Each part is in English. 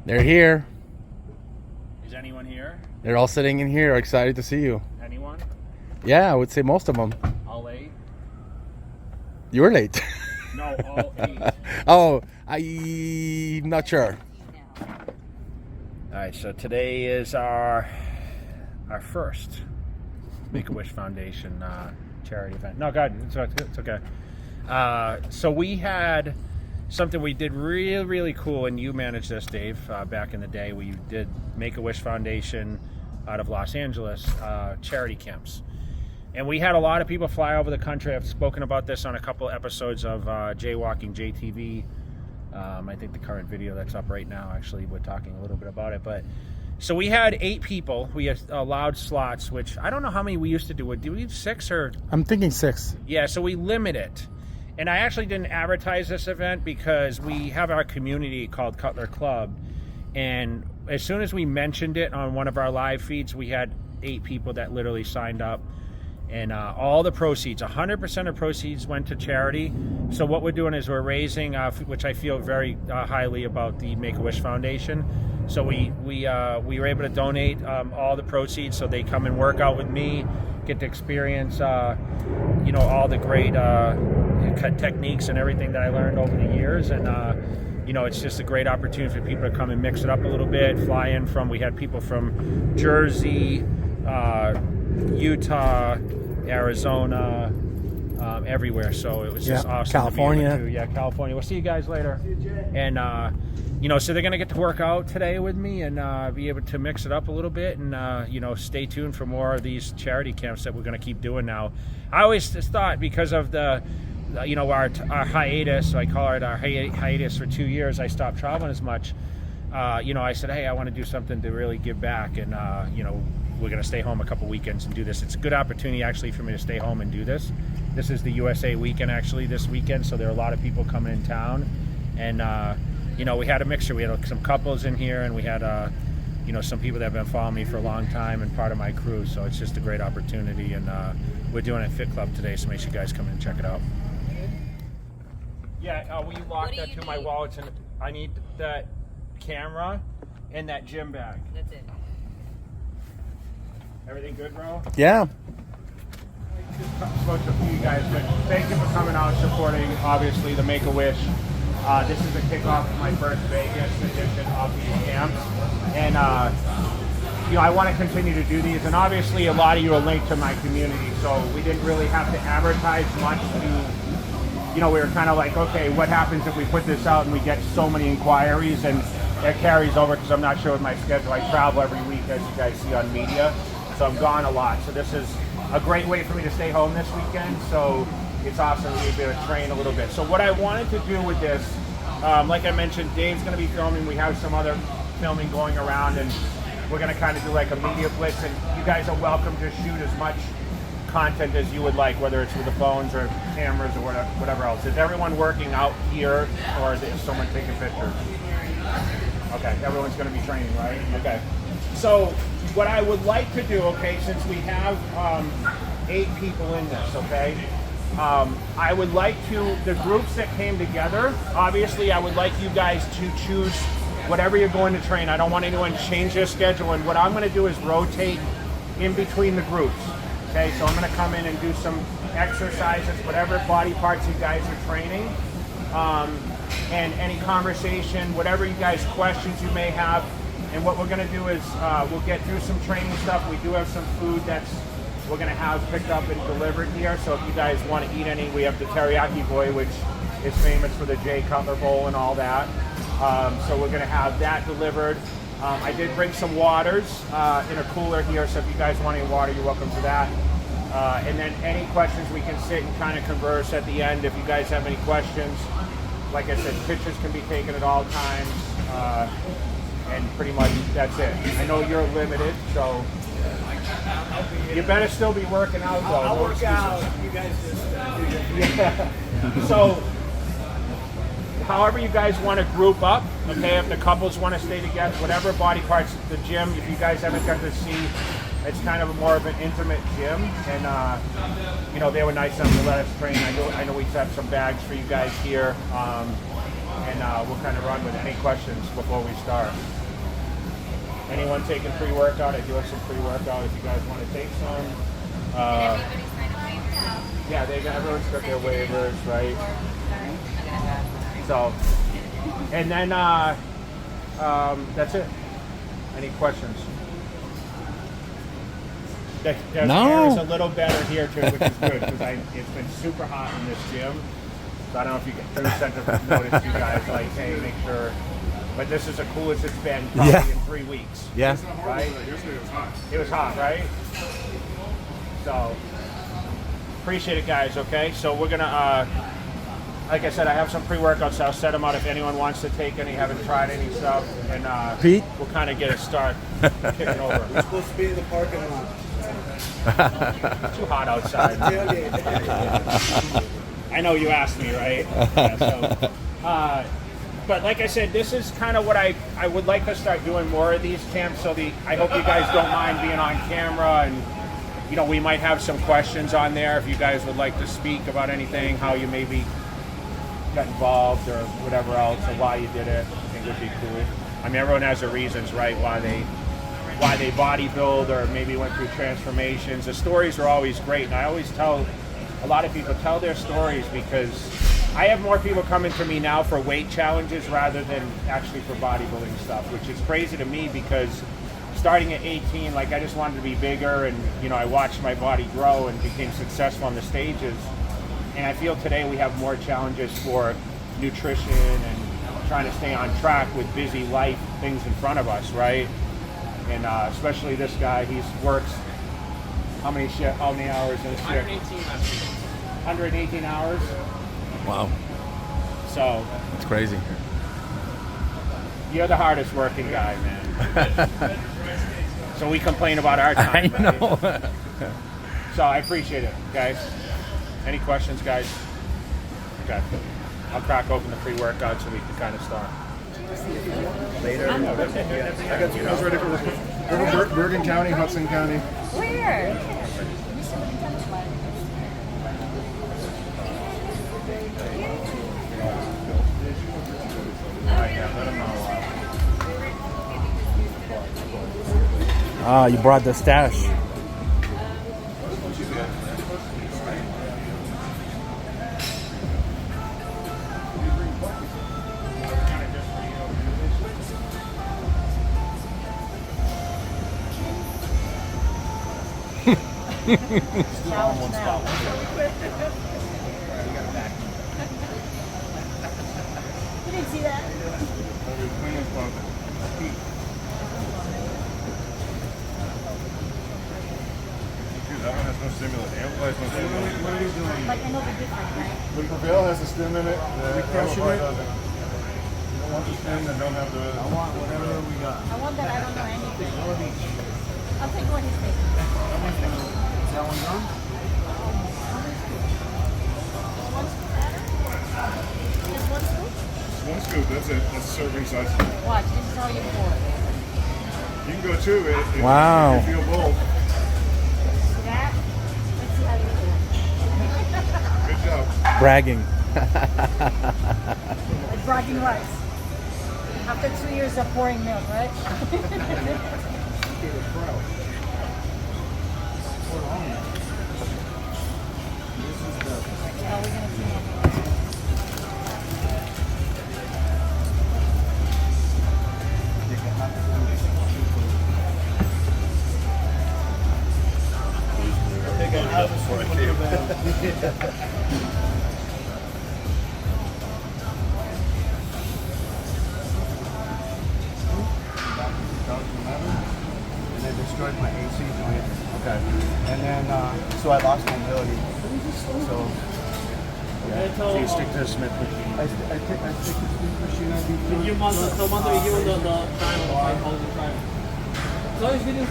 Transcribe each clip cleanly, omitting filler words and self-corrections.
They're here. Is anyone here? They're all sitting in here, excited to see you. Anyone? Yeah, I would say most of them. All 8? You were late. No, all 8. Oh, I'm not sure. All right, so today is our first Make-A-Wish Foundation charity event. No, God, it's okay. So we had something we did really cool, and you managed this, Dave, back in the day. We did Make-A-Wish Foundation out of Los Angeles charity camps. And we had a lot of people fly over the country. I've spoken about this on a couple episodes of Jaywalking JTV. I think the current video that's up right now, actually, we're talking a little bit about it. But so we had 8 people. We had allowed slots, which I don't know how many we used to do. Did we have 6 or? I'm thinking 6. Yeah, so we limit it. And I actually didn't advertise this event because we have our community called Cutler Club. And as soon as we mentioned it on one of our live feeds, we had 8 people that literally signed up. And all the proceeds, 100% of proceeds went to charity. So what we're doing is we're raising, which I feel very highly about the Make-A-Wish Foundation. So we were able to donate all the proceeds, so they come and work out with me, get to experience, all the great techniques and everything that I learned over the years. And it's just a great opportunity for people to come and mix it up a little bit. Fly in we had people from Jersey, Utah, Arizona, everywhere. So it was just awesome. California. California. We'll see you guys later. See you, Jay. And so they're gonna get to work out today with me and be able to mix it up a little bit and stay tuned for more of these charity camps that we're gonna keep doing now. I always thought because of the our hiatus, I call it our hiatus for 2 years, I stopped traveling as much. I said, hey, I want to do something to really give back, and we're going to stay home a couple weekends and do this. It's a good opportunity actually for me to stay home and do this. This is the USA weekend actually this weekend, so there are a lot of people coming in town, and we had a mixture. We had some couples in here, and we had some people that have been following me for a long time and part of my crew. So it's just a great opportunity, and we're doing it at Fit Club today, so make sure you guys come in and check it out. Yeah, will you lock that to my wallet? And I need that camera and that gym bag. That's it. Everything good, bro? Yeah. Just spoke to a few of you guys, but thank you for coming out and supporting, obviously, the Make-A-Wish. This is the kickoff of my first Vegas edition of these camps. And, I want to continue to do these. And obviously, a lot of you are linked to my community, so we didn't really have to advertise much we were kind of like, okay, what happens if we put this out and we get so many inquiries, and it carries over because I'm not sure with my schedule. I travel every week, as you guys see on media, so I'm gone a lot. So this is a great way for me to stay home this weekend, so it's awesome to be able to train a little bit. So what I wanted to do with this, like I mentioned, Dave's going to be filming. We have some other filming going around, and we're going to kind of do like a media blitz, and you guys are welcome to shoot as much content as you would like, whether it's with the phones or cameras or whatever else. Is everyone working out here, or is someone taking pictures? Okay, everyone's going to be training, right? Okay. So what I would like to do, okay, since we have 8 people in this, okay, I would like to, the groups that came together, obviously I would like you guys to choose whatever you're going to train. I don't want anyone to change their schedule, and what I'm going to do is rotate in between the groups. Okay, so I'm going to come in and do some exercises, whatever body parts you guys are training, and any conversation, whatever you guys questions you may have. And what we're going to do is we'll get through some training stuff. We do have some food we're going to have picked up and delivered here. So if you guys want to eat any, we have the Teriyaki Boy, which is famous for the Jay Cutler bowl and all that. So we're going to have that delivered. I did bring some waters in a cooler here, so if you guys want any water, you're welcome to that. And then any questions, we can sit and kind of converse at the end. If you guys have any questions, like I said, pictures can be taken at all times, and pretty much that's it. I know you're limited, so you better still be working out, though. I'll work out. You guys just do your thing. Yeah. So, however you guys want to group up, okay, if the couples want to stay together, whatever body parts, the gym, if you guys haven't got to see, it's kind of more of an intimate gym, and they were nice enough to let us train. I know we set some bags for you guys here, and we'll kind of run with any questions before we start. Anyone taking pre-workout? I do have some pre-workout if you guys want to take some. Yeah, everyone's got their waivers, right? So, and then that's it. Any questions? The air is a little better here too, which is good because it's been super hot in this gym. So I don't know if you get through sent a notice to you guys like, hey, make sure. But this is the coolest it's been probably in 3 weeks. Yeah. Right? Yesterday it was hot. It was hot, right? So appreciate it, guys. Okay, so we're gonna, like I said, I have some pre-workouts. So I'll set them out if anyone wants to take any, haven't tried any stuff, and Pete, we'll kind of get a start kicking over. We're supposed to be in the parking lot. Too hot outside. I know you asked me, right? Yeah, so, but like I said, this is kind of what I would like to start doing more of these camps. So I hope you guys don't mind being on camera, and you know, we might have some questions on there if you guys would like to speak about anything, how you maybe got involved or whatever else, or why you did it. I think would be cool. I mean, everyone has their reasons, right? Why they bodybuild or maybe went through transformations. The stories are always great, and I always tell a lot of people tell their stories because I have more people coming to me now for weight challenges rather than actually for bodybuilding stuff, which is crazy to me because starting at 18, like I just wanted to be bigger, and you know, I watched my body grow and became successful on the stages. And I feel today we have more challenges for nutrition and trying to stay on track with busy life things in front of us, right? And especially this guy, he works how many hours in a shift? 118 hours. wow, So that's crazy. you're the hardest working guy, man. So we complain about our time. I know. Right? So I appreciate it, guys. Any questions, guys? Okay. I'll crack open the pre-workout so we can kind of start. Later. I got you guys ready for Bergen County, Hudson County. Where? Ah, you brought the stash. Challenge now. You didn't see that? That one has no stimulant. Amplifies no stimulant. Like, I know the difference, right? The Prevail has a stim in it. The Amplify doesn't. You don't want the stim, then don't have the. I want whatever we got. I want that I don't know anything. I'll take what he's taking. Is that one gone? One scoop batter? Just one scoop? One scoop, that's it. That's serving size. Watch, this is how you pour. You can go two if Wow. you feel bold. That? Let's see how you do it. Good job. Bragging. Like bragging rights. After 2 years of pouring milk, right? How are we gonna see it? And they destroyed my AC joint. Okay. And then, so I lost mobility. So, So you stick to the Smith machine. I stick to this machine. I do You must have someone to give the trial, all the trial. So it's video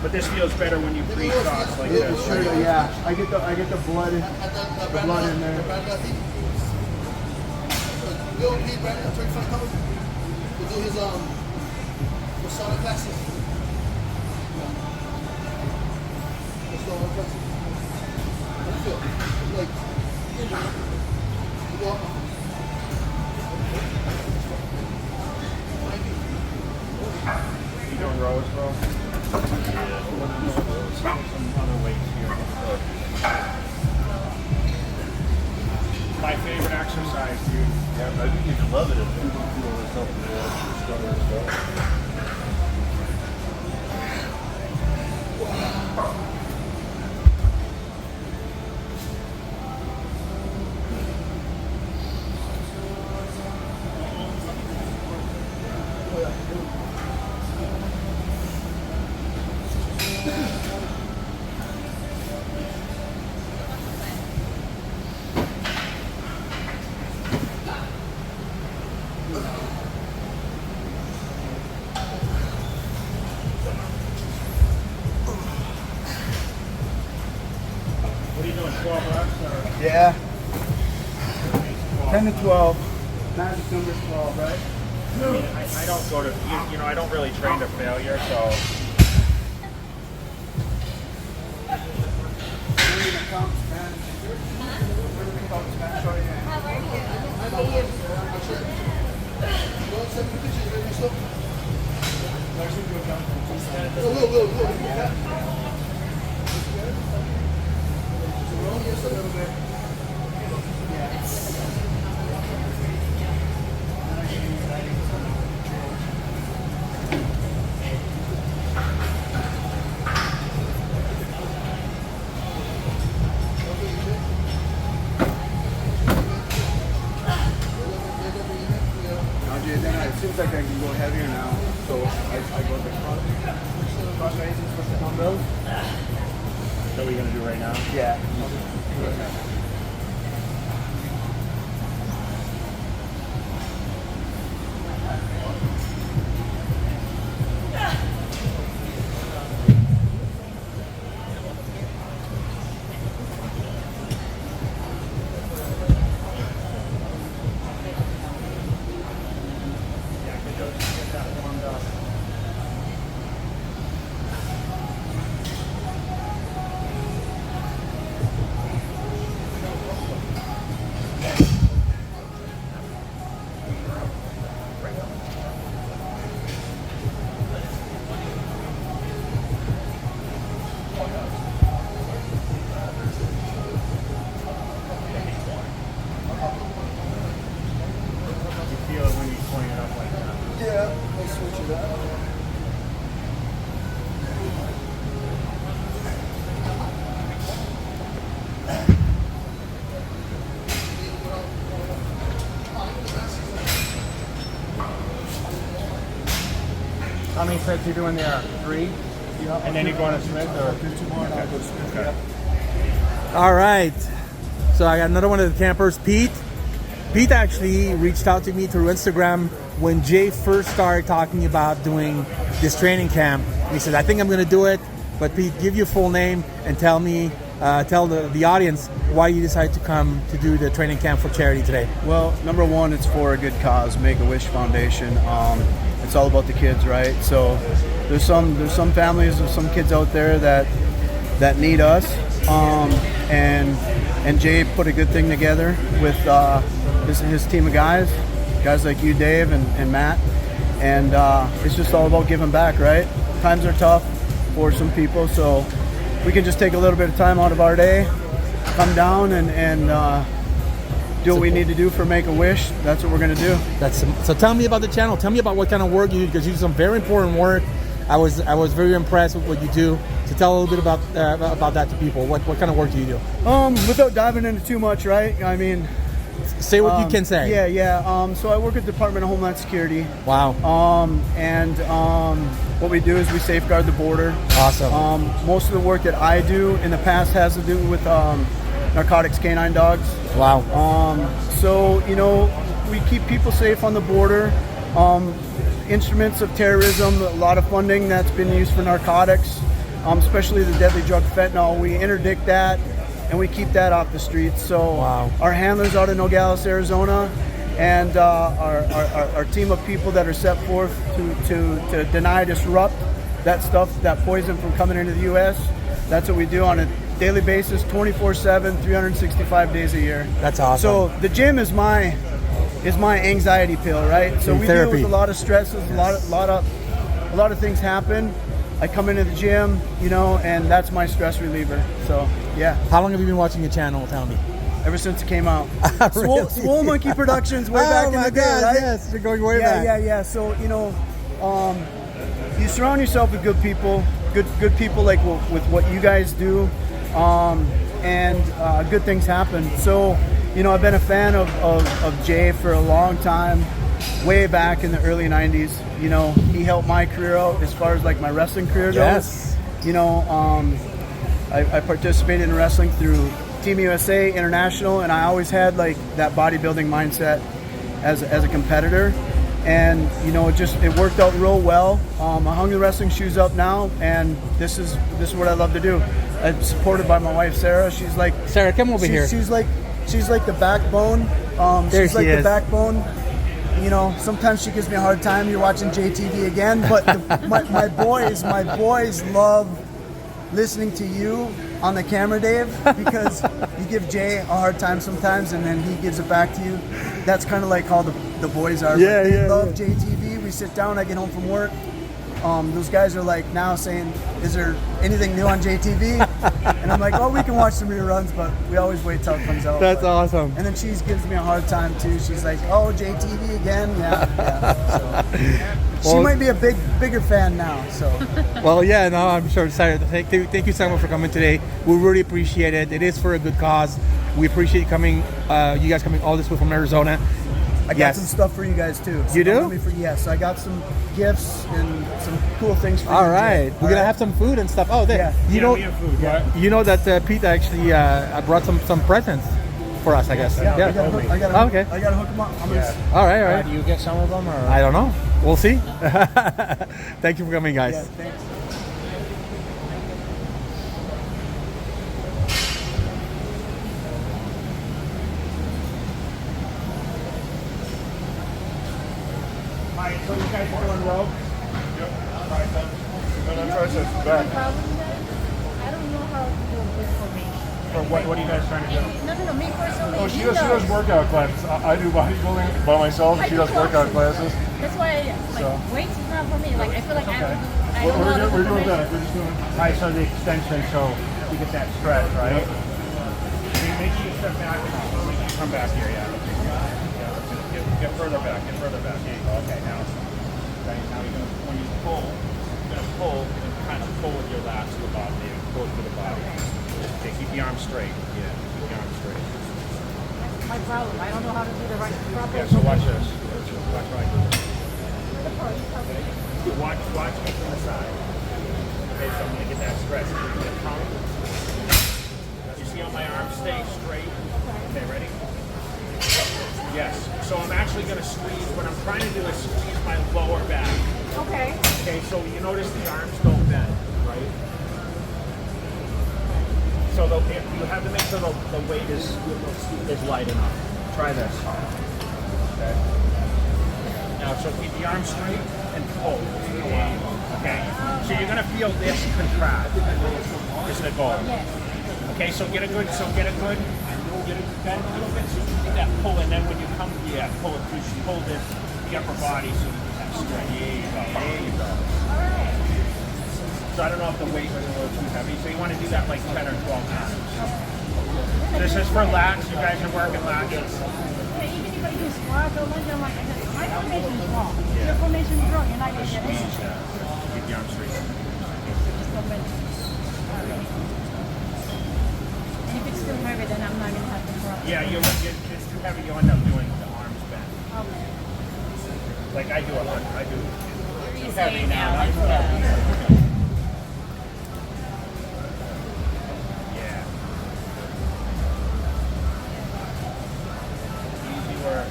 But this feels better when you pre-sauce like this. Sure, yeah. I get the blood in there. Bill Pete Brandon, 35 cover. We'll do his Masonic classes. Masonic classes. How do you feel? Like, You doing rows, bro? Some other weights here. My favorite exercise, dude. Yeah, I think you can love it if you do something stuff. What are you doing, 12 reps? Or? Yeah. 10 to 12. Magic number is 12, right? I mean, I don't go to, you know, I don't really train to failure, so. It seems like I can go heavier now, so I go the cross raises with the dumbbells. What are we gonna do right now? Yeah. Get that warmed up. You feel it when you point it up like that. Yeah, let's switch it up. How many sets are you doing there? 3? And then you go on a Smith or? Okay. All right. So I got another one of the campers, Pete. Pete actually reached out to me through Instagram when Jay first started talking about doing this training camp. He said, I think I'm going to do it, but Pete, give your full name and tell me, tell the audience why you decided to come to do the training camp for charity today. Well, number one, it's for a good cause, Make-A-Wish Foundation. It's all about the kids, right? So there's some families, there's some kids out there that need us, and Jay put a good thing together with his team of guys like you, Dave, and Matt, and it's just all about giving back, right? Times are tough for some people, so we can just take a little bit of time out of our day, come down and do what we need to do for Make-A-Wish. That's what we're going to do. So tell me about the channel. Tell me about what kind of work you do, because you do some very important work. I was very impressed with what you do. So tell a little bit about that to people. What kind of work do you do? Without diving into too much, right? I mean, say what you can say. Yeah. So I work at the Department of Homeland Security. Wow. What we do is we safeguard the border. Awesome. Most of the work that I do in the past has to do with narcotics canine dogs. Wow. So, you know, we keep people safe on the border. Instruments of terrorism, a lot of funding that's been used for narcotics, especially the deadly drug fentanyl. We interdict that and we keep that off the streets. So wow. Our handlers out in Nogales, Arizona, and our team of people that are set forth to deny, disrupt that stuff, that poison from coming into the U.S. That's what we do on a daily basis, 24/7, 365 days a year. That's awesome. So the gym is my anxiety pill, right? So In we therapy. deal with a lot of stresses, a lot of things happen. I come into the gym, you know, and that's my stress reliever. So yeah, How long have you been watching your channel? Tell me. ever since it came out, Really? Swole Monkey Productions way back in the day, right? Yes, you're going way back. Yeah. So you know, you surround yourself with good people, good people like with what you guys do, and good things happen. So you know, I've been a fan of Jay for a long time, way back in the early '90s. You know, he helped my career out as far as like my wrestling career goes. Yes. You know, I participated in wrestling through Team USA International, and I always had like that bodybuilding mindset as a competitor, and you know it worked out real well. I hung the wrestling shoes up now, and this is what I love to do. I'm supported by my wife Sarah. She's like Sarah, come over here. She's like the backbone. There She's she like is. the backbone. You know, sometimes she gives me a hard time. You're watching JTV again, but my boys love listening to you on the camera, Dave, because you give Jay a hard time sometimes, and then he gives it back to you. That's kind of like how the boys are. Yeah, They yeah, love JTV. We sit down. I get home from work. Those guys are like now saying, "Is there anything new on JTV?" And I'm like, "Oh, we can watch some reruns, but we always wait till it comes out." That's But- awesome. And then she gives me a hard time too. She's like, "Oh, JTV again?" Yeah. So, she Well- might be a bigger fan now. So Well, yeah, no, I'm sure. Sarah, thank you so much for coming today. We really appreciate it. It is for a good cause. We appreciate you coming. You guys coming all this way from Arizona. I got Yes. some stuff for you guys too. So You do? don't let me yes, I got some gifts and some cool things for you. All right, Jay. we're gonna have some food and stuff. Oh, there. Yeah. You know, we have food. Yeah. you know that Pete actually brought some presents for us. I guess. Yeah, I gotta Oh, okay. I gotta hook them up. I'm gonna, All right, all right. Do you get some of them, or? I don't know. We'll see. Thank you for coming, guys. yeah, thanks. Hi, so you guys are doing rope? Yep. And then triceps back. Problem that I don't know how to do this for me. Or what are you guys trying to do? No, me personally. Oh, she you does know. workout classes. I do bodybuilding by myself. She does workout classes. That's why, weights is not for me. Like, I feel like I don't know We're how to doing do that. We're just doing. Alright, so the extension, so you get that stretch, right? Make sure you step back enough. Make sure you come back here, yeah. Get further back, There you go. Okay, now you're gonna, when you pull, you're gonna kind of pull with your lats to the bottom, pull it to the bottom. Okay, keep the arm straight. Yeah, keep the arm straight. That's my problem. I don't know how to do the right proper. Yeah, so watch this. Watch right here. Watch me from the side. Okay, so I'm gonna get that stretch. You're gonna come. You see how my arms stay straight? Okay, ready? Yes. So I'm actually gonna squeeze. What I'm trying to do is squeeze my lower back. Okay. Okay, so you notice the arms don't bend, right? So you have to make sure the weight is light enough. Try this. Okay. Now, so keep the arms straight and pull. Okay. So you're gonna feel this contract. Is the goal. Okay. So get a good. Bend a little bit so you get that pull, and then when you come, pull it through. Pull the upper body so you get that straight. There you go. So I don't know if the weight was a little too heavy. So you want to do that like 10 or 12 times. This is for lats. You guys are working lats. Even if I do squats or lunge, I'm like, my formation is wrong. Your formation is wrong. You're not going to get it. Keep the arms straight. Just a minute. And if it's too heavy, then I'm not going to have the problem. Yeah, it's too heavy. You end up doing the arms bent. Okay. Like I do a lot. I do. What are you Too heavy saying now. now? Not too heavy. Yeah. Easy work.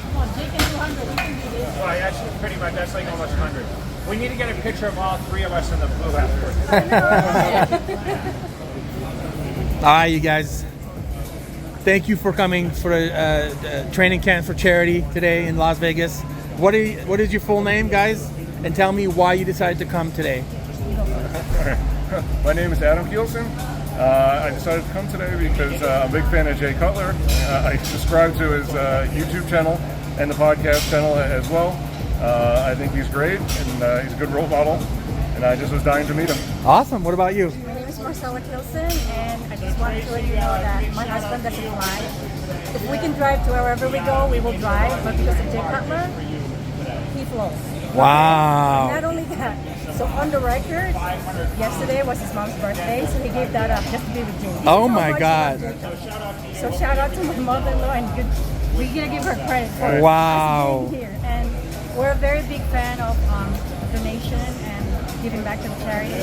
Come on, Jake and 200. You can do this. Well, actually, pretty much. That's like almost 100. We need to get a picture of all three of us in the blue afterwards. All right, you guys. thank you for coming for training camp for charity today in Las Vegas. What is your full name, guys? And tell me why you decided to come today. My name is Adam Kielsen. I decided to come today because I'm a big fan of Jay Cutler. I subscribe to his YouTube channel and the podcast channel as well. I think he's great, and he's a good role model, and I just was dying to meet him. Awesome. What about you? My name is Marcella Kilson, and I just wanted to let you know that my husband doesn't fly. If we can drive to wherever we go, we will drive, but because of Jay Cutler, he flows. Wow. Not only that, so on the record, yesterday was his mom's birthday, so he gave that up just to be with Jay. This Oh is how my much God. he loves Jay. So shout out to my mother-in-law, and we're gonna give her credit for Wow. us being here. And we're a very big fan of donation and giving back to the charity.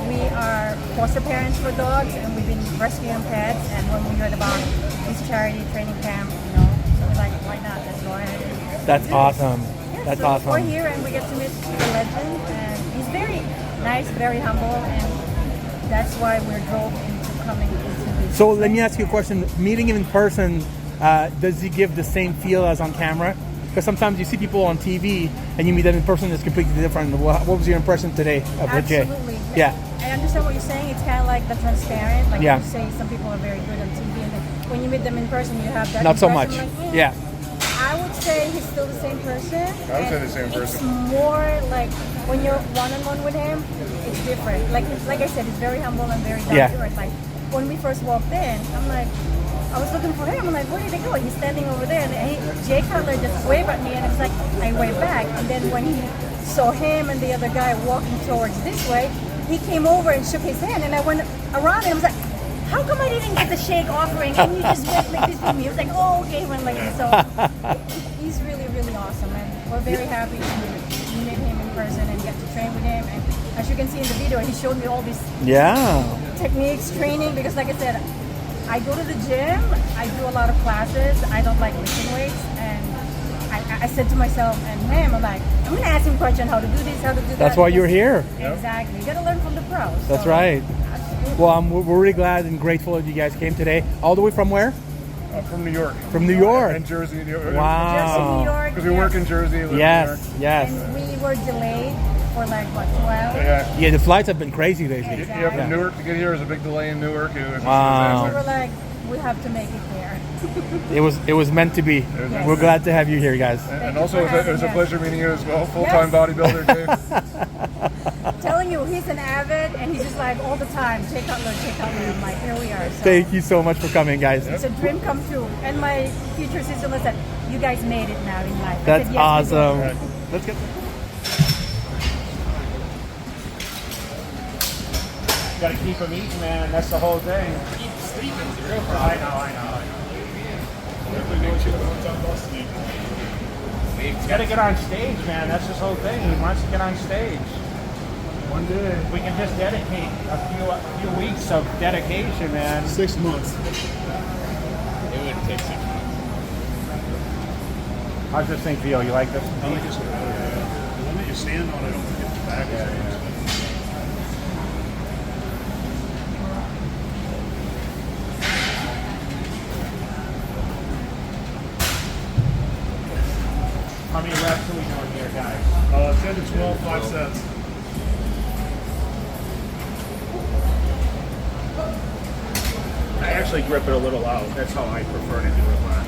We are foster parents for dogs, and we've been rescuing pets. And when we heard about this charity training camp, so we're like, why not? Let's go ahead and That's do awesome. this. Yeah, That's so awesome. We're here, and we get to meet the legend, and he's very nice, very humble, and that's why we're drove into coming into this. So let me ask you a question. Meeting him in person, does he give the same feel as on camera? Because sometimes you see people on TV and you meet them in person, it's completely different. What was your impression today of Jay? Absolutely. Yeah. I understand what you're saying. It's kind of like the transparent. Like Yeah. you say, some people are very good on TV, and then when you meet them in person, you have that. Not so much. impression, like, Yeah. I would say he's still the same person. I would say the same It's person. more like when you're one-on-one with him, it's different. Like I said, he's very humble and very down Yeah. to earth. Like when we first walked in, I'm like, I was looking for him. I'm like, where did he go? He's standing over there, and Jay Cutler just waved at me, and it's like I waved back. And then when he saw him and the other guy walking towards this way, he came over and shook his hand, and I went around, and I was like, how come I didn't get the shake offering? And you just went like this with me. He was like, oh, okay, went like this. So he's really, really awesome, and we're very happy to meet him in person and get to train with him. And as you can see in the video, he showed me all these Yeah. techniques, training, because like I said, I go to the gym, I do a lot of classes, I don't like lifting weights, and I said to myself and him, I'm like, I'm gonna ask him questions how to do this, how to do that. That's why you're because- here. Exactly. You gotta learn from the pros. That's So, right. absolutely. Well, we're really glad and grateful that you guys came today. All the way from where? From New York. From New York. And Jersey. New York. Jersey, New Wow. York. Because we work in Jersey. live in New Yes, York. yes. And we were delayed for like what, 2 hours? Yeah. Yeah, the flights have been crazy lately. Yeah, from Newark to get here is a big delay in Newark. It was Wow. We were like, we have to make it there. It was meant to be. Yes. We're glad to have you here, guys. And you also, for it was a having us. pleasure meeting you as well. Full-time Yes. bodybuilder, Dave. Telling you, he's an avid, and he's just like all the time, Jay Cutler, Jay Cutler. I'm like, here we are. So Thank you so much for coming, guys. it's a dream come true. And my future sister-in-law said, you guys made it now in life. I That's said, yes, we did. awesome. Right. Let's get. Gotta keep them eating, man. That's the whole thing. I know. He's gotta get on stage, man. That's his whole thing. He wants to get on stage. One day. We can just dedicate a few weeks of dedication, man. 6 months. It wouldn't take 6 months. How's this thing feel? You like this? I think it's good. The one that you stand on, I don't think it's back. How many reps are we doing here, guys? 10 to 12, 5 sets. I actually grip it a little out. That's how I prefer to do it, man.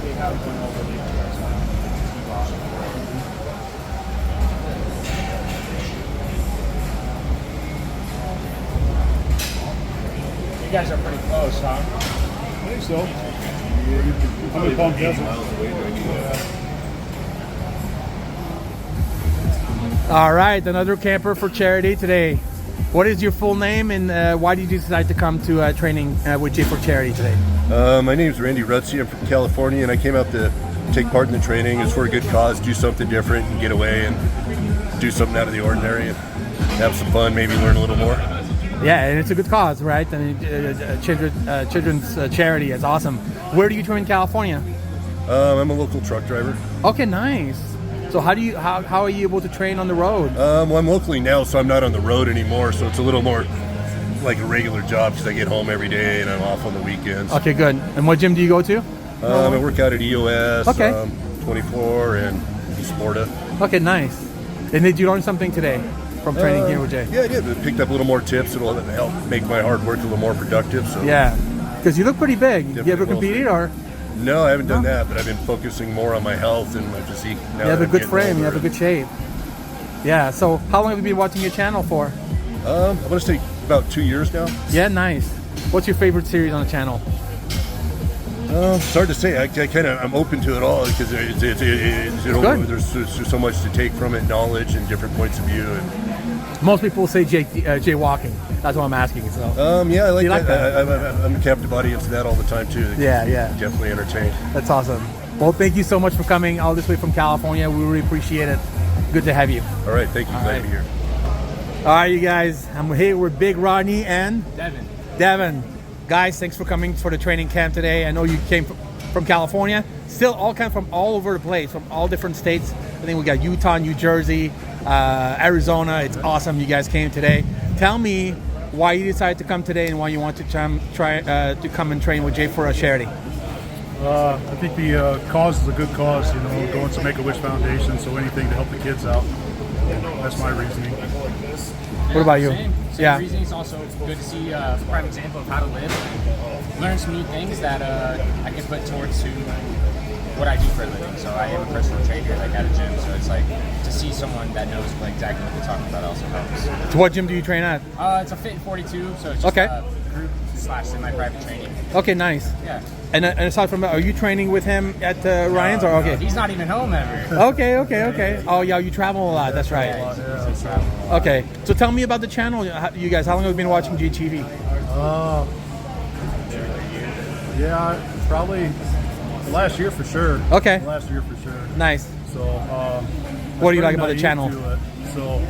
They have one over You guys are pretty close, huh? I think so. I'm in Palm Desert. All right, another camper for charity today. What is your full name, and why did you decide to come to training with Jay for Charity today? My name is Randy Rutsey. I'm from California, and I came out to take part in the training. It's for a good cause, do something different, and get away and do something out of the ordinary, and have some fun, maybe learn a little more. Yeah, and it's a good cause, right? And children's charity. It's awesome. Where do you train in California? I'm a local truck driver. Okay, nice. So how are you able to train on the road? Well, I'm locally now, so I'm not on the road anymore, so it's a little more like a regular job because I get home every day and I'm off on the weekends. Okay, good. And what gym do you go to? I work out at EOS, Okay. 24, and Sporta. Okay, nice. And did you learn something today from training here with Jay? Yeah, I did. I picked up a little more tips. It'll help make my hard work a little more productive. So Yeah, because you look pretty big. You ever Definitely will. competed or? No, I haven't done that, but I've been focusing more on my health and my physique. Now You have that a I'm good getting frame. You older. have a good shape. Yeah. So how long have you been watching your channel for? I want to say about 2 years now. Yeah, nice. What's your favorite series on the channel? It's hard to say. I'm open to it all because Good. there's so much to take from it, knowledge and different points of view. And Most people say Jay walking. That's what I'm asking. So yeah, I like You like that. I'm a captive audience to that all the time too. yeah. Definitely entertained. That's awesome. Well, thank you so much for coming all this way from California. We really appreciate it. Good to have you. All right, thank you. Glad to be here. All right, you guys. I'm here with Big Rodney and Devin. Guys, thanks for coming for the training camp today. I know you came from California. Still all from all over the place, from all different states. I think we got Utah, New Jersey, Arizona. It's awesome you guys came today. Tell me why you decided to come today and why you want to try to come and train with Jay for a charity. I think the cause is a good cause, going to Make-A-Wish Foundation, so anything to help the kids out. That's my reasoning. What about you? Same Yeah. reasoning. It's also good to see a prime example of how to live, learn some new things that I can put towards to what I do for a living. So I am a personal trainer, like at a gym. So it's like to see someone that knows exactly what they're talking about also helps. So what gym do you train at? It's a Fit 42, so it's just Okay. a group / semi-private training. Okay, nice. Yeah. And aside from that, are you training with him at Ryan's or okay? He's not even home ever. Okay. Oh yeah, you travel a lot. That's right. He's traveling a lot. Okay, so tell me about the channel. You guys, how long have you been watching GTV? Yeah, probably last year for sure. Okay. Last year for sure. Nice. So, What do you like I'm about the pretty channel? naive to it. So,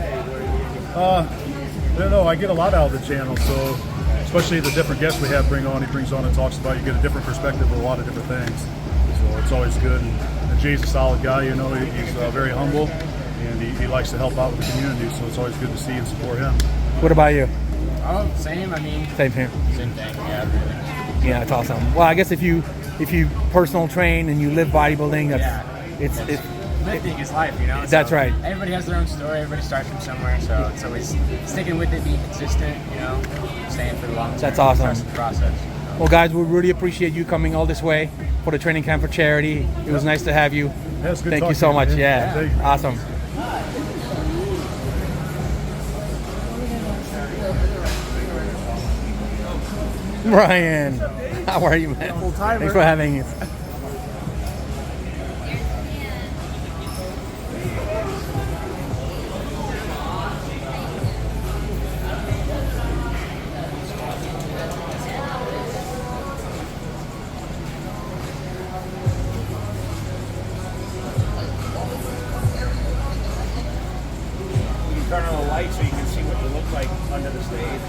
I don't know. I get a lot out of the channel. So, especially the different guests we have bring on. He brings on and talks about. You get a different perspective of a lot of different things. So it's always good. And Jay's a solid guy. He's very humble, and he likes to help out with the community. So it's always good to see and support him. What about you? Oh, same. I mean, Same here. same thing. Yeah, really. Yeah, it's awesome. Well, I guess if you personal train and you live bodybuilding, it's Lifting is life, That's So right. Everybody has their own story. Everybody starts from somewhere, so it's always sticking with it, being consistent. Staying for the long term. That's awesome. Trust the process. Well, guys, we really appreciate you coming all this way for the training camp for charity. It was nice to have you. Yeah, it's good Thank you talking so to much. man. Yeah, Thank you. awesome. Ryan, how are you, man? Thanks for having us. Turn on the light so you can see what you look like under the stage.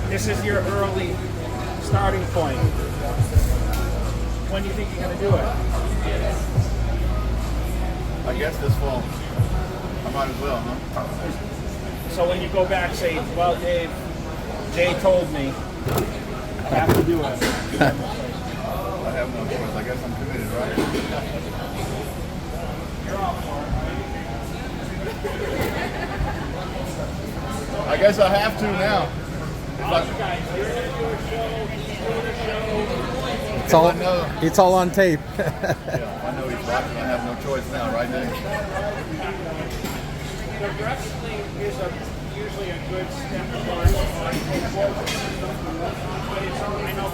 This is your early starting point. When do you think you're going to do it? I guess this fall. I might as well, huh? So when you go back, say, well, Dave, Jay told me I have to do it. I have no choice. I guess I'm committed, right? I guess I have to now. It's all on tape. Yeah, I know he's watching. I have no choice now, right, Dave? The wrestling is usually a good step towards on Penpals. But it's, I know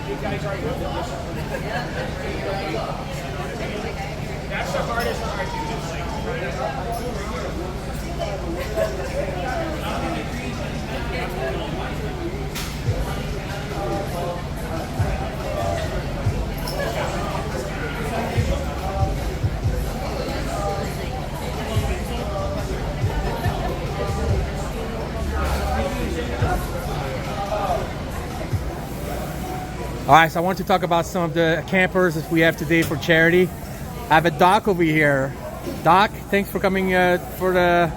you guys already have the discipline. That's the hardest part, dude. It's like All right, so I want to talk about some of the campers that we have today for charity. I have a Doc over here. Doc, thanks for coming for the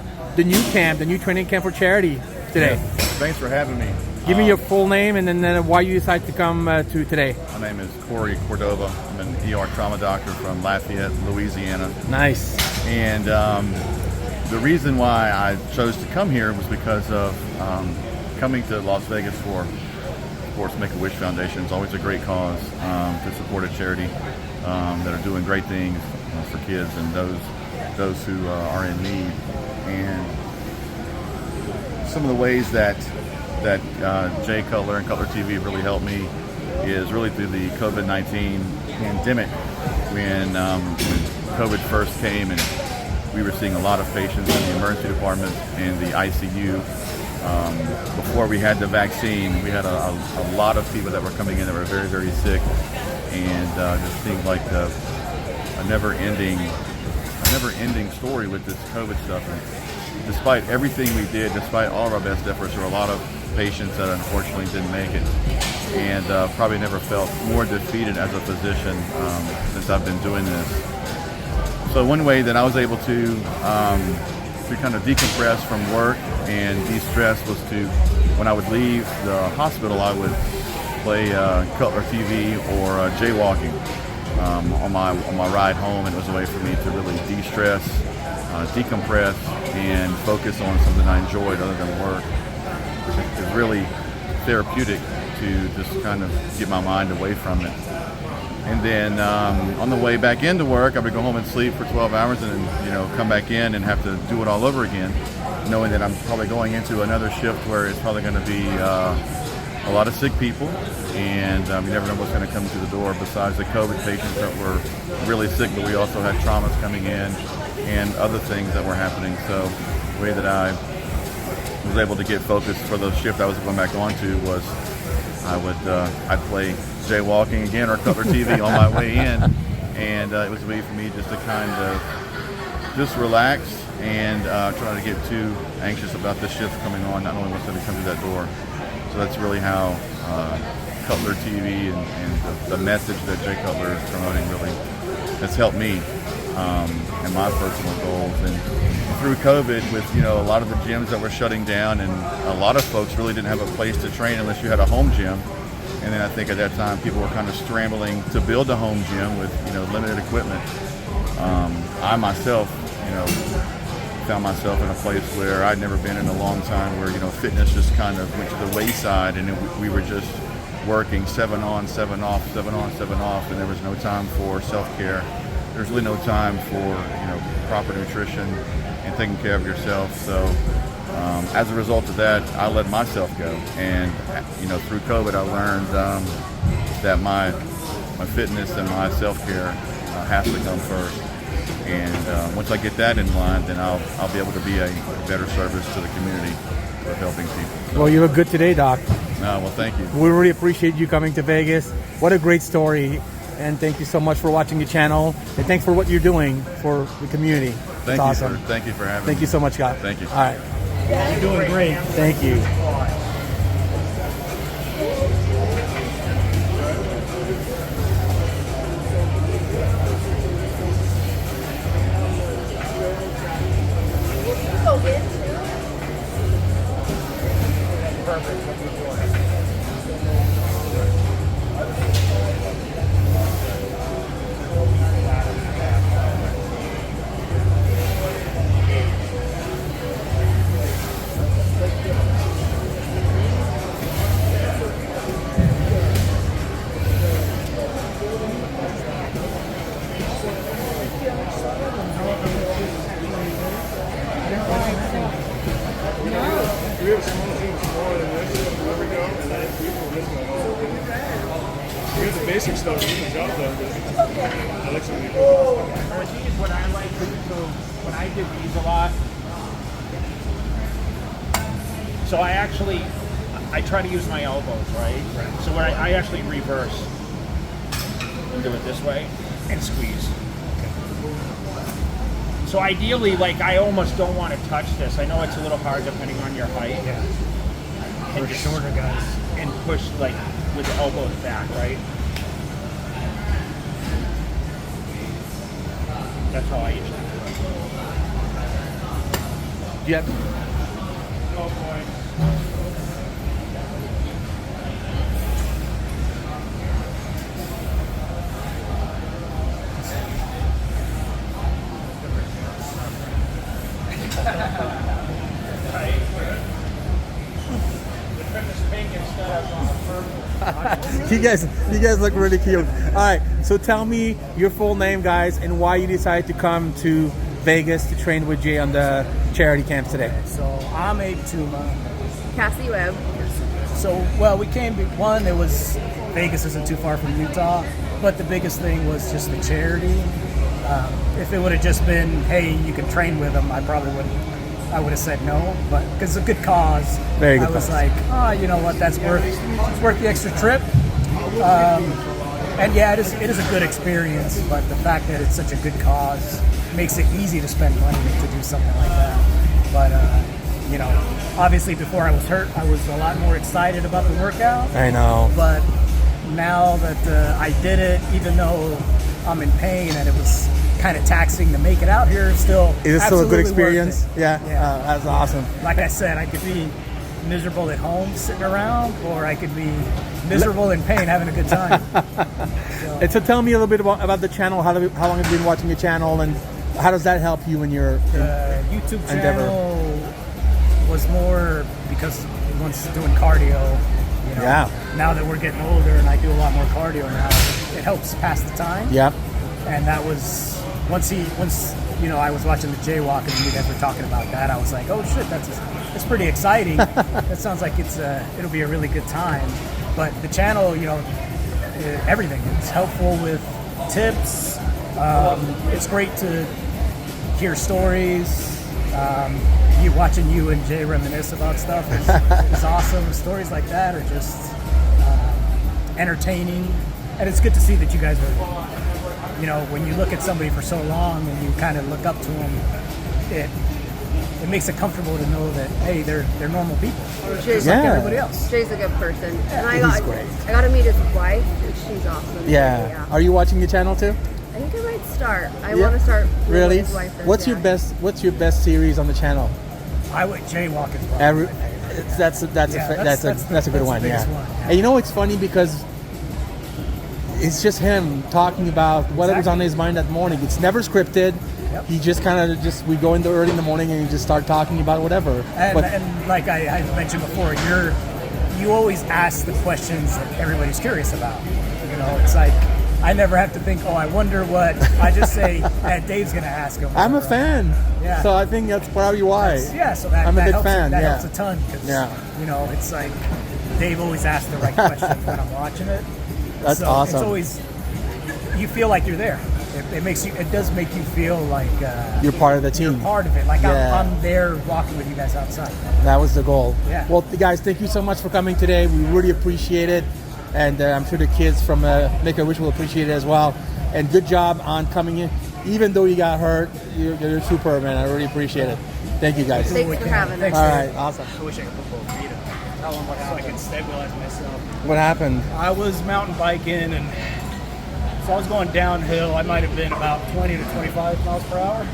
new camp, the new training camp for charity today. Yeah, thanks for having me. Give me your full name and then why you decided to come to today. My name is Corey Cordova. I'm an ER trauma doctor from Lafayette, Louisiana. Nice. And the reason why I chose to come here was because of coming to Las Vegas for, of course, Make-A-Wish Foundation. It's always a great cause to support a charity that are doing great things for kids and those who are in need. And some of the ways that Jay Cutler and Cutler TV really helped me is really through the COVID-19 pandemic when COVID first came and we were seeing a lot of patients in the emergency department and the ICU. Before we had the vaccine, we had a lot of people that were coming in that were very, very sick, and just seemed like a never-ending story with this COVID stuff. And despite everything we did, despite all of our best efforts, there were a lot of patients that unfortunately didn't make it, and probably never felt more defeated as a physician since I've been doing this. So one way that I was able to kind of decompress from work and de-stress was to, when I would leave the hospital, I would play Cutler TV or jaywalking on my ride home, and it was a way for me to really de-stress, decompress, and focus on something I enjoyed other than work, which is really therapeutic to just kind of get my mind away from it. And then on the way back into work, I would go home and sleep for 12 hours and then, come back in and have to do it all over again, knowing that I'm probably going into another shift where it's probably going to be a lot of sick people, and you never know what's going to come through the door besides the COVID patients that were really sick, but we also had traumas coming in and other things that were happening. So the way that I was able to get focused for the shift I was going back on to was I'd play jaywalking again or Cutler TV on my way in, and it was a way for me just to kind of just relax and try to get too anxious about the shift coming on, not knowing what's going to come through that door. So that's really how Cutler TV and the message that Jay Cutler is promoting really has helped me and my personal goals. And through COVID, with a lot of the gyms that were shutting down, and a lot of folks really didn't have a place to train unless you had a home gym. And then I think at that time people were kind of scrambling to build a home gym with limited equipment. I myself, found myself in a place where I'd never been in a long time, where fitness just kind of went to the wayside, and we were just working 7 on, 7 off, 7 on, 7 off, and there was no time for self-care. There's really no time for proper nutrition and taking care of yourself. So as a result of that, I let myself go, and through COVID, I learned that my fitness and my self-care has to come first. And once I get that in line, then I'll be able to be a better service to the community with helping people. So, Well, you look good today, Doc. well, thank you. We really appreciate you coming to Vegas. What a great story. And thank you so much for watching the channel. And thanks for what you're doing for the community. It's awesome. Thank you for having me. Thank you so much, Scott. Thank you. All right. You're doing great. Thank you. we have some machines smaller than this. There we go. And then we will this one also. Here's the basic stuff. You can job though. I like some of the What I like to do, so when I did these a lot, so I try to use my elbows, right? So when I actually reverse and do it this way and squeeze. So ideally, like, I almost don't want to touch this. I know it's a little hard depending on your height. Yeah. And For shorter guys. And push, like, with the elbows back, right? That's how I usually do it. Yep. Oh boy. You guys look really cute. All right, so tell me your full name, guys, and why you decided to come to Vegas to train with Jay on the charity camps today. So I'm Abe Tuma. Cassie Webb. So, well, we came, one, it was, Vegas isn't too far from Utah, but the biggest thing was just the charity. If it would have just been, hey, you can train with them, I would have said no, but because it's a good cause, Very good I was cause. like, oh, you know what, it's worth the extra trip. And yeah, it is a good experience, but the fact that it's such a good cause makes it easy to spend money to do something like that. But, you know, obviously before I was hurt, I was a lot more excited about the workout. I know. But now that I did it, even though I'm in pain and it was kind of taxing to make it out here, still Is it still a good absolutely experience? worth it. Yeah, that's awesome. Like I said, I could be miserable at home sitting around, or I could be miserable in pain having a good time. And so tell me a little bit about the channel. How long have you been watching your channel, and how does that help you in your YouTube endeavor? channel was more because once doing cardio, you know, Yeah. now that we're getting older and I do a lot more cardio now, it helps pass the time. Yep. And that was once you know, I was watching the jaywalk and you guys were talking about that, I was like, oh shit, that's pretty exciting. That sounds like it'll be a really good time. But the channel, you know, everything, it's helpful with tips. It's great to hear stories. Watching you and Jay reminisce about stuff is awesome. Stories like that are just entertaining, and it's good to see that you guys are, you know, when you look at somebody for so long and you kind of look up to them, it makes it comfortable to know that, hey, they're normal people, just like everybody else. Jay's a good person, and I He's got to meet his wife, and she's awesome. Yeah. Are you watching the channel too? I think I might start. I want to start. Really? His wife does, What's your best series on the channel? I would jaywalk is probably my favorite. That's a good one. the Yeah. biggest one. And you know it's funny because it's just him talking about whatever's on his mind that morning. It's never scripted. Yep. He just kind of we go in there early in the morning and you just start talking about whatever. And like I mentioned before, you always ask the questions that everybody's curious about. You know, it's like I never have to think, oh, I wonder what. I just say, Dave's going to ask him. I'm a fan. Yeah. So I think that's probably why. So that, I'm a big helps, fan. That yeah. helps a ton. Cause, Yeah. you know, it's like Dave always asks the right questions when I'm watching it. That's awesome. It's always, you feel like you're there. It does make you feel like you're part of the team. You're part of it. Like Yeah. I'm there walking with you guys outside. That was the goal. Yeah. Well, guys, thank you so much for coming today. We really appreciate it. And I'm sure the kids from Make-A-Wish will appreciate it as well. And good job on coming in. Even though you got hurt, you're superb, man. I really appreciate it. Thank you, guys. Thanks for having us. All right, awesome. I wish I could put both feet up. So I can stabilize myself. What happened? I was mountain biking, and so I was going downhill. I might have been about 20 to 25 miles per hour.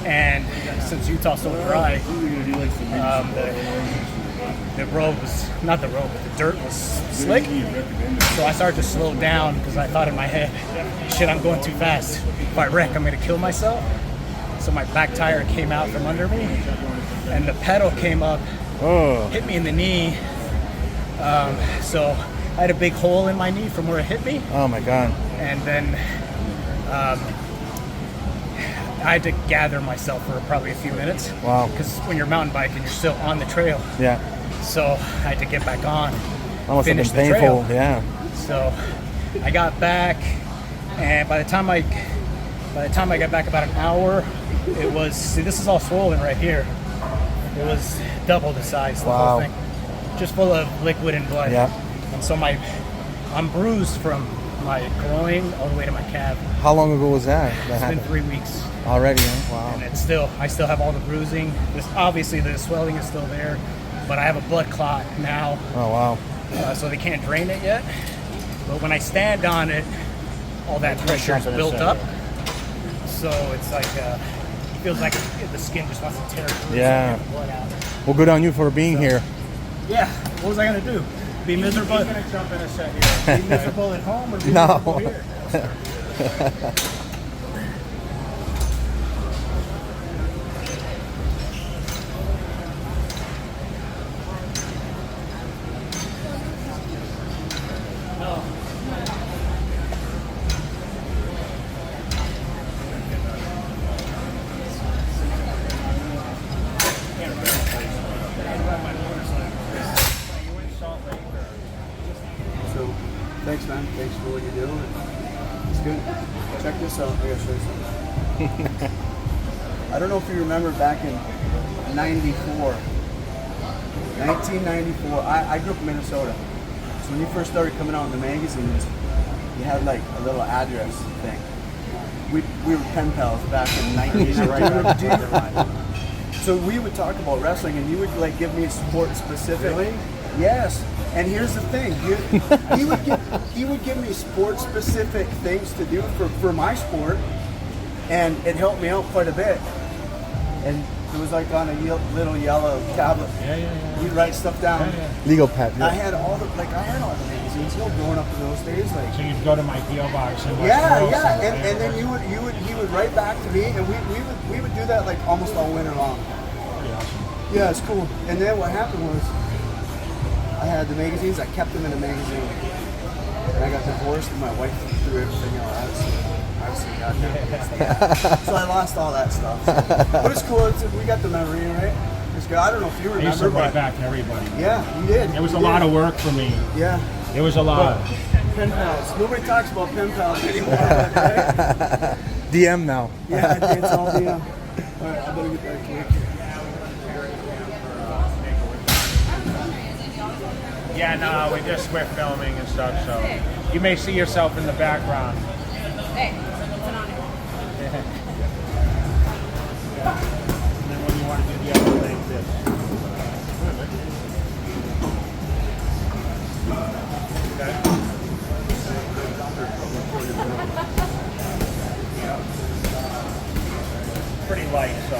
And since Utah's so dry, the road was, not the road, but the dirt was slick. So I started to slow down because I thought in my head, shit, I'm going too fast. If I wreck, I'm going to kill myself. So my back tire came out from under me, and the pedal came up, hit me in the knee. So I had a big hole in my knee from where it hit me. Oh my God. And then I had to gather myself for probably a few minutes. Wow. Because when you're mountain biking, you're still on the trail. Yeah. So I had to get back on. That must have been finish the painful. trail. Yeah. So I got back, and by the time I got back about an hour, it was, see, this is all swollen right here. It was double the size, the Wow. whole thing. Just full of liquid and blood. Yeah. And so I'm bruised from my groin all the way to my calf. How long ago was that? It's been 3 weeks. Already, huh? Wow. And I still have all the bruising. Obviously the swelling is still there, but I have a blood clot now. Oh, wow. So they can't drain it yet. But when I stand on it, all that pressure is built up. So it's like, it feels like the skin just wants to tear through. Yeah. And get the blood out. Well, good on you for being here. Yeah. What was I going to do? Be miserable? He's gonna jump in a set here. Be miserable at home or be No. miserable here? So, thanks, man. Thanks for what you do. It's good. Check this out. I gotta show you something. I don't know if you remember back in 1994. I grew up in Minnesota. So when you first started coming out in the magazines, you had like a little address thing. We were Penpals back in 1990. So we would talk about wrestling, and you would like give me sport specific. Really? Yes. And here's the thing, he would give me sport specific things to do for my sport, and it helped me out quite a bit. And it was like on a little yellow tablet. Yeah. We'd write stuff down. Legal pad. I had all the magazines, growing up in those days. Like, So you'd go to my PO box and yeah, and then he would write back to me, and we would do that like almost all winter long. Pretty awesome. Yeah, it's cool. And then what happened was, I had the magazines. I kept them in a magazine, and I got divorced, and my wife threw everything out. I was goddamn. So I lost all that stuff. But it's cool. We got the memory, right? It's good. I don't know if you I used to remember, write but back to everybody. yeah, you did. It was a lot of work for me. Yeah. It was a lot. Pen pals. Nobody talks about pen pals anymore, right? DM now. Yeah, it's all DM. All right, I better get that cake. Yeah, no, we're filming and stuff, so you may see yourself in the background. Hey, it's an honor. And then when you want to do the other thing, this. Okay. Pretty light, so.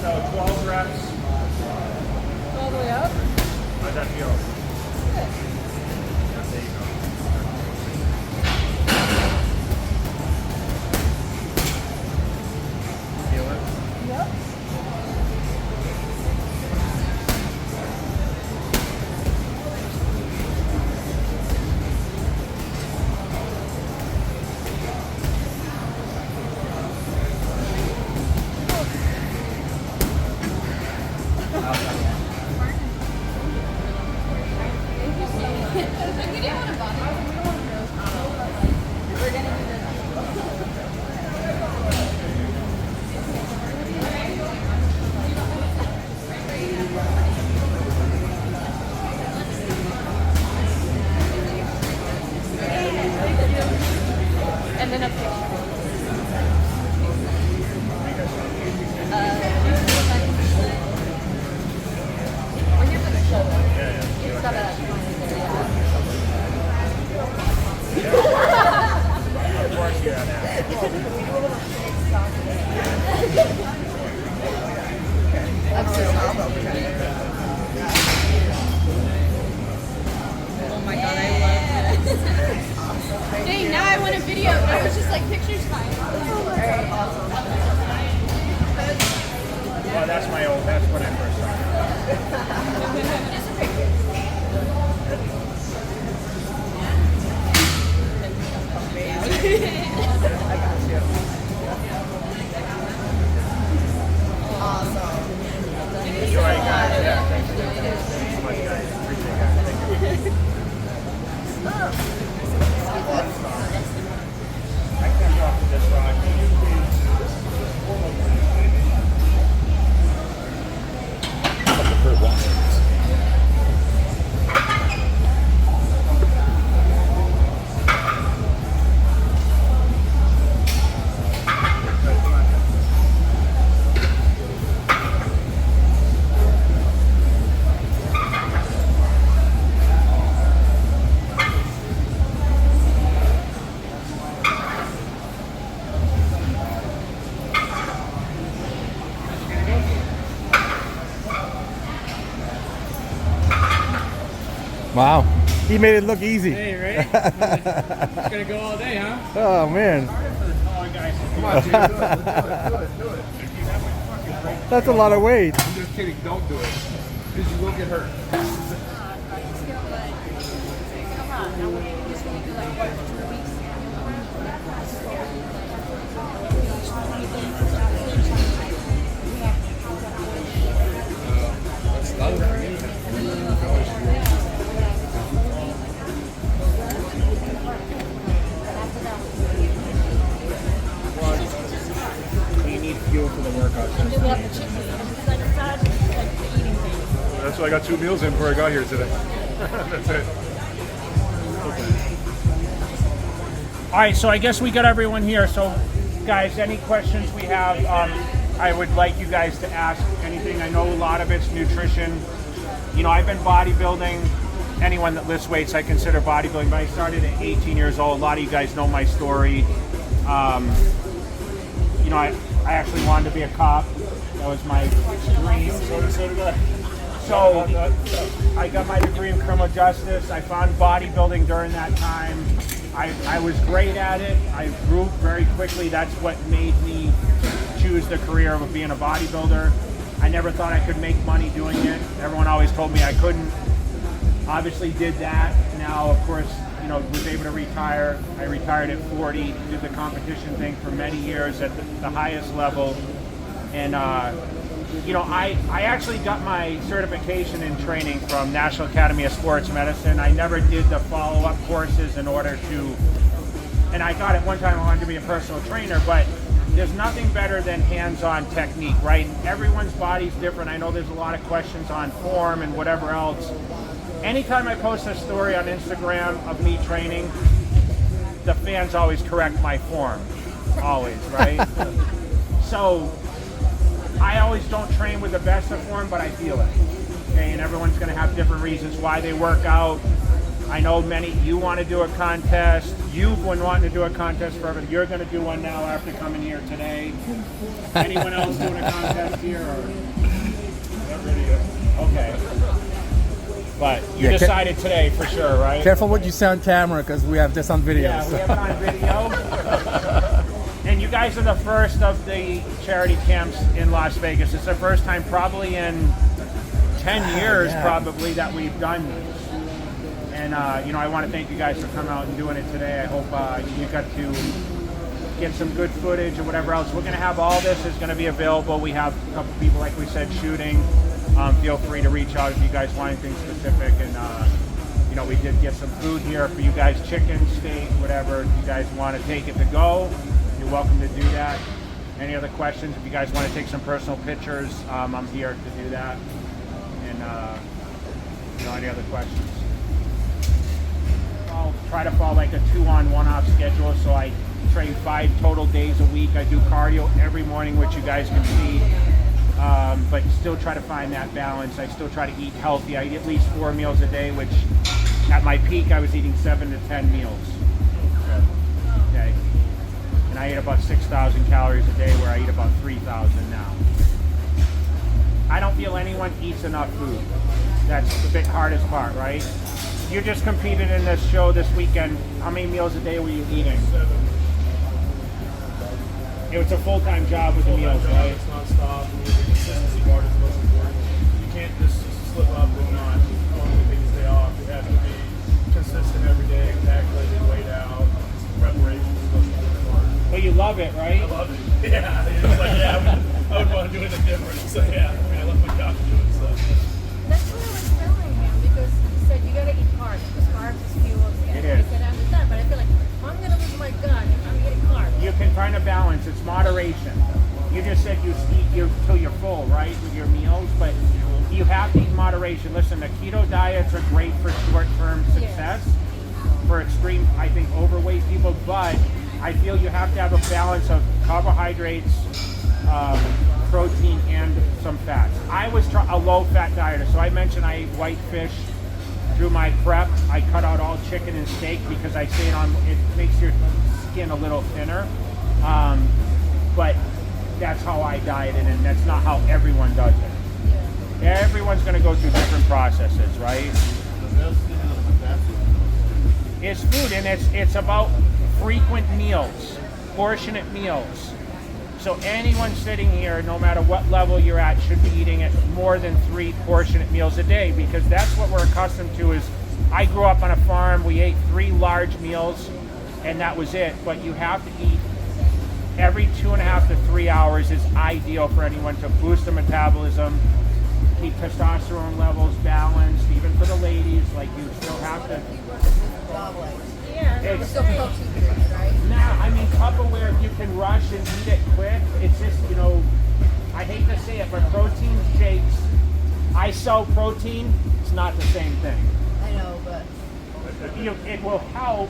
So 12 reps. All the way up? How's that feel? Good. There you go. Feel it? Yep. And then a picture. When you're gonna show them, it's gotta. Of course you have that. Oh my god, I love this. Dang, now I want a video. I was just like Wow. He made it look easy. Hey, right? It's gonna go all day, huh? Oh, man. Come on, Jay, do it. That's a lot of weight. I'm just kidding. Don't do it, because you will get hurt. You need fuel for the workout. That's why I got 2 meals in before I got here today. That's it. All right, so I guess we got everyone here. So, guys, any questions we have, I would like you guys to ask anything. I know a lot of it's nutrition. You know, I've been bodybuilding. Anyone that lifts weights, I consider bodybuilding. But I started at 18 years old. A lot of you guys know my story. You know, I actually wanted to be a cop. That was my dream. So did I. So I got my degree in criminal justice. I found bodybuilding during that time. I was great at it. I grew very quickly. That's what made me choose the career of being a bodybuilder. I never thought I could make money doing it. Everyone always told me I couldn't. Obviously did that. Now, of course, you know, was able to retire. I retired at 40, did the competition thing for many years at the highest level. And, you know, I actually got my certification in training from National Academy of Sports Medicine. I never did the follow-up courses in order to, and I thought at one time I wanted to be a personal trainer, but there's nothing better than hands-on technique, right? Everyone's body's different. I know there's a lot of questions on form and whatever else. Anytime I post a story on Instagram of me training, the fans always correct my form, always, right? So I always don't train with the best of form, but I feel it. Okay, and everyone's going to have different reasons why they work out. I know many, you want to do a contest. You've been wanting to do a contest forever. You're going to do one now after coming here today. Anyone else doing a contest here? Or? Not ready yet. Okay. But you decided today for sure, right? Careful what you say on camera, because we have this on video. Yeah, we have it on video. And you guys are the first of the charity camps in Las Vegas. It's the first time probably in 10 years probably that we've done this. And, you know, I want to thank you guys for coming out and doing it today. I hope you got to get some good footage or whatever else. We're going to have all this is going to be available. We have a couple people, like we said, shooting. Feel free to reach out if you guys want anything specific. And, you know, we did get some food here for you guys, chicken, steak, whatever. If you guys want to take it to go, you're welcome to do that. Any other questions? If you guys want to take some personal pictures, I'm here to do that. And, you know, any other questions? I'll try to follow like a 2-on, 1-off schedule, so I train 5 total days a week. I do cardio every morning, which you guys can see. But still try to find that balance. I still try to eat healthy. I eat at least 4 meals a day, which at my peak I was eating 7 to 10 meals. Okay. And I eat about 6,000 calories a day, where I eat about 3,000 now. I don't feel anyone eats enough food. That's the big hardest part, right? You just competed in this show this weekend. How many meals a day were you eating? 7. It was a full-time job with the meals, right? It's non-stop. The consistency part is the most important. You can't just slip up and not take a day off. You have to be consistent every day, calculated, weighed out. Preparation is the most important part. But you love it, right? I love it. Yeah. It's like, I would want to do anything different. So yeah, I mean, I love my job to do it. So. That's what I was telling him, because he said you gotta eat carbs, because carbs is fuel. It is. I said, I understand, but I feel like I'm gonna lose my gut if I'm eating carbs. You can find a balance. It's moderation. You just said you eat till you're full, right, with your meals, but you have to eat in moderation. Listen, the keto diets are great for short-term success, for extreme, I think, overweight people, but I feel you have to have a balance of carbohydrates, protein, and some fats. I was a low-fat dieter, so I mentioned I ate white fish through my prep. I cut out all chicken and steak because I say it makes your skin a little thinner. But that's how I dieted, and that's not how everyone does it. Everyone's going to go through different processes, right? It's food, and it's about frequent meals, portionate meals. So anyone sitting here, no matter what level you're at, should be eating at more than 3 portionate meals a day, because that's what we're accustomed to. Is I grew up on a farm, we ate 3 large meals, and that was it. But you have to eat every 2.5 to 3 hours is ideal for anyone to boost their metabolism, keep testosterone levels balanced, even for the ladies. Like, you still have to. It's still protein, right? Nah, I mean, Tupperware, if you can rush and eat it quick, it's just, I hate to say it, but protein shakes, I sell protein, it's not the same thing. I know, but It will help,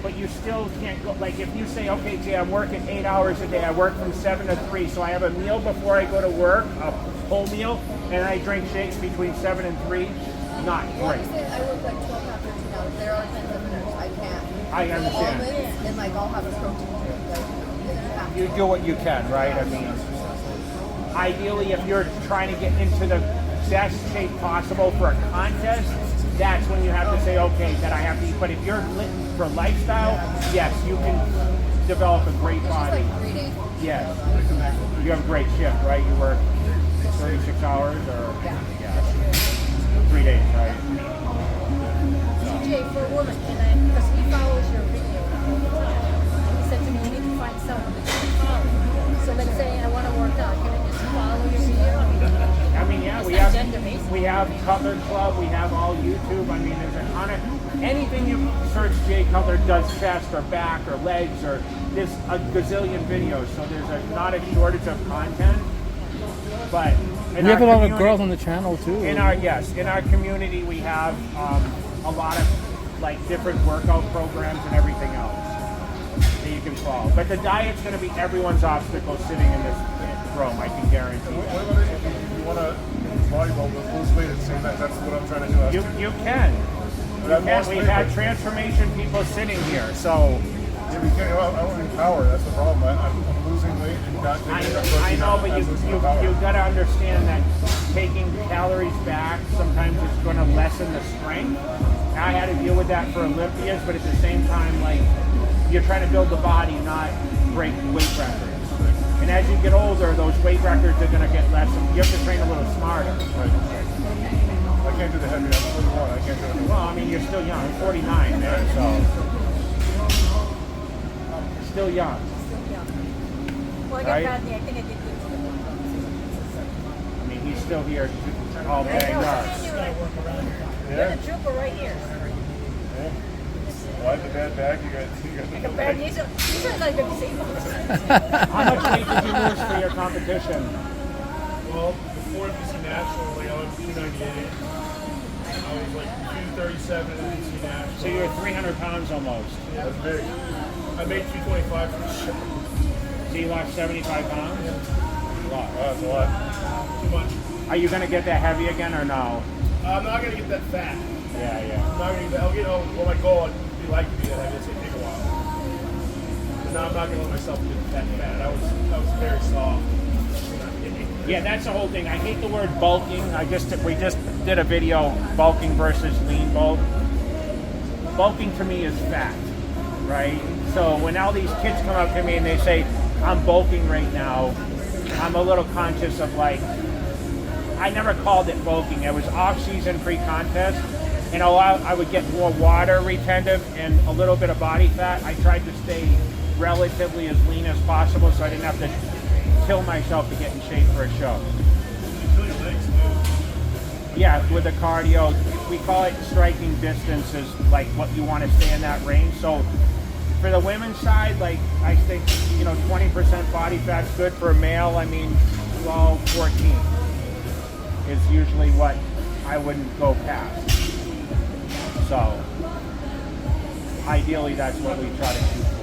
but you still can't go, like if you say, okay, Jay, I'm working 8 hours a day, I work from 7 to 3, so I have a meal before I go to work, a whole meal, and I drink shakes between 7 and 3, not great. I work like 12 hours, 13 hours. There are times I can't. I understand. Almonds, and like I'll have a protein drink. Like, You do what you can, right? I mean, ideally, if you're trying to get into the best shape possible for a contest, that's when you have to say, okay, that I have to eat. But if you're lit for lifestyle, yes, you can develop a great body. like 3 days. Yes. You have a great shift, right? You work 36 hours or yeah. 3 days, right? CJ, for a woman, because he follows your video all the time. He said to me, you need to find someone that you follow. So let's say I want to work out. Can I just follow your video? I mean, yeah, we have Cutler Club, we have all YouTube. I mean, there's a ton of anything you search Jay Cutler does chest or back or legs, or there's a gazillion videos. So there's not a shortage of content. But we have a lot of girls on the channel too. In our community, we have a lot of like different workout programs and everything else that you can follow. But the diet's going to be everyone's obstacle sitting in this room. I can guarantee. What about if you want to volleyball with lose weight at the same time? That's what I'm trying to do. You can. We've had transformation people sitting here, so. Yeah, we can't. I don't need power. That's the problem. I'm losing weight and not taking enough protein. I know, but you got to understand that taking calories back sometimes is going to lessen the strength. I had to deal with that for Olympias, but at the same time, like, you're trying to build the body, not break weight records. And as you get older, those weight records are going to get less. You have to train a little smarter. Right. I can't do the heavy. I'm 41. I can't do it. Well, I mean, you're still young. I'm 49, man, so. Still young. Well, I got Right? Rodney. I think I did good. I mean, he's still here all I banged know. up. I seen you like, you're the trooper right here. Why the bad back? You got Like a bad, these are like a disabled. How much weight did you lose for your competition? Well, before NBC National, like I was 298. I was like 237 at NBC National. So you're 300 pounds almost. Yeah, that's big. I made 225 for the show. So you lost 75 pounds? Yeah. A lot. Oh, that's a lot. Too much. Are you going to get that heavy again or no? I'm not going to get that fat. Yeah. I'm not going to get that. I'll get, well, my goal would be like to be that heavy. It's going to take a while. But now I'm not going to let myself get that fat. I was very soft. Yeah, that's the whole thing. I hate the word bulking. We just did a video, bulking versus lean bulk. Bulking to me is fat, right? So when all these kids come up to me and they say, I'm bulking right now, I'm a little conscious of like, I never called it bulking. It was off-season pre-contest, and I would get more water retentive and a little bit of body fat. I tried to stay relatively as lean as possible so I didn't have to kill myself to get in shape for a show. Yeah, with the cardio, we call it striking distance is like what you want to stay in that range. So for the women's side, like I think 20% body fat's good for a male. I mean, 12, 14 is usually what I wouldn't go past. So ideally, that's what we try to shoot for.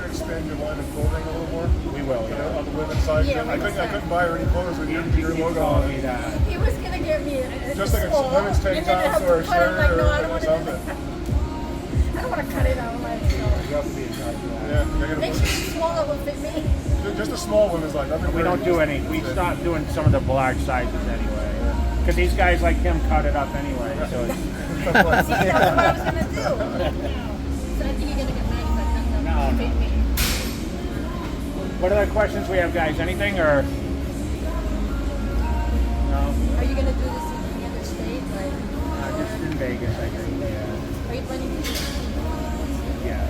Expand your line of clothing a little more? We will, yeah. On the women's side. Yeah, I couldn't buy her any clothes with your logo on it. He was gonna get me Just like a small, women's tank and then I top have or a to cut it, shirt like, no, I or don't want to do something. that. I don't want to cut it out. Like, You have to be in charge of that. Yeah, Make sure it's smaller will fit me. just a small one is like nothing. We don't do any. We stopped doing some of the black sizes anyway. Because these guys like him cut it up anyway. So See, that's what I was gonna do. So I think you're gonna get mad if I come down. No. What other questions we have, guys? Anything or? No? Are you gonna do this in any other state? Like, Just in Vegas, I think. Yeah. are you planning to do this? Yeah.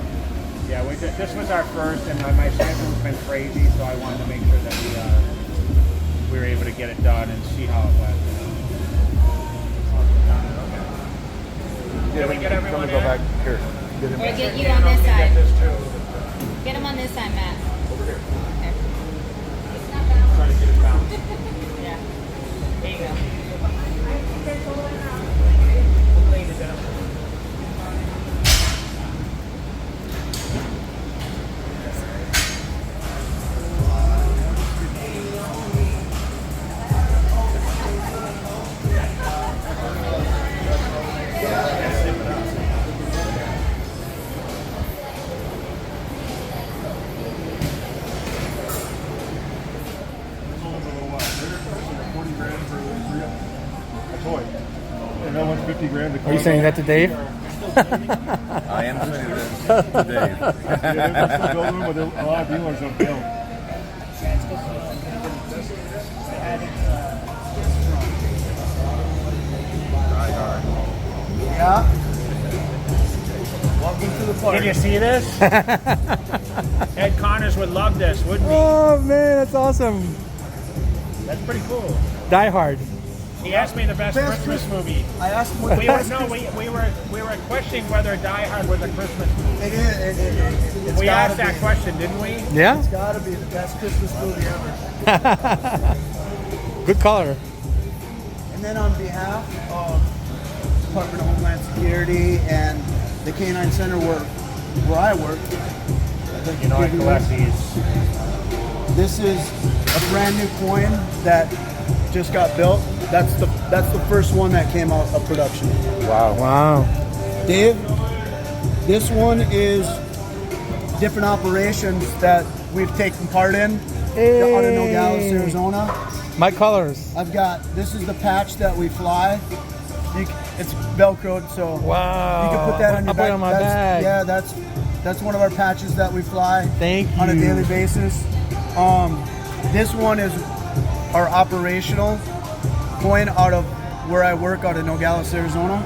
Yeah. This was our first, and my schedule's been crazy, so I wanted to make sure that we were able to get it done and see how it went. Did we get everyone Go back here. Or get you on this side. Get him on this side, Matt. Over here. Okay. Trying to get it balanced. Yeah. There you go. We'll clean it down. And that one's 50 grand. Are you saying that to Dave? I am saying this today. Yeah, they're still building them, but a lot of dealers have built. Yeah. Welcome to the party. Did you see this? Ed Connors would love this, wouldn't he? Oh man, that's awesome. That's pretty cool. Die Hard. He asked me the best Christmas movie. I asked him what We were questioning whether Die Hard was a Christmas movie. It is. It's We gotta asked that be. question, didn't we? Yeah. It's got to be the best Christmas movie ever. Good color. And then on behalf of Department of Homeland Security and the Canine Center where I work, I'd like to You know, I give collect these. This is a brand new coin that just got built. That's the first one that came out of production. Wow. Dave, this one is different operations that we've taken part in out of Nogales, Arizona. My colors. This is the patch that we fly. It's Velcroed, so Wow. you can put that on your I'll put it on my bag. Yeah, that's one of our patches that we fly on a daily basis. This one is our operational coin out of where I work out of Nogales, Arizona.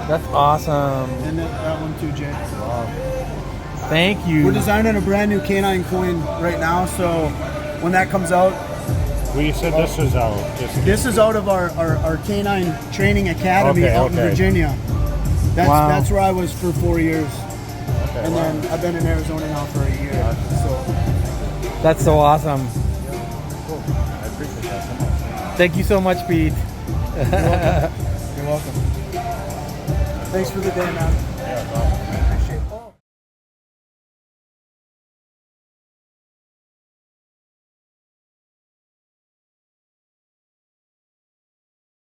That's awesome. And that one too, Jay. Thank you. We're designing a brand new canine coin right now, so when that comes out, We said this is out. this is out of our canine training academy out in Virginia. That's where I was for 4 years. And then I've been in Arizona now for a year. So That's so awesome. Cool. I appreciate that so much. Thank you so much, Pete. You're welcome. Thanks for the day, man. Yeah, it's awesome.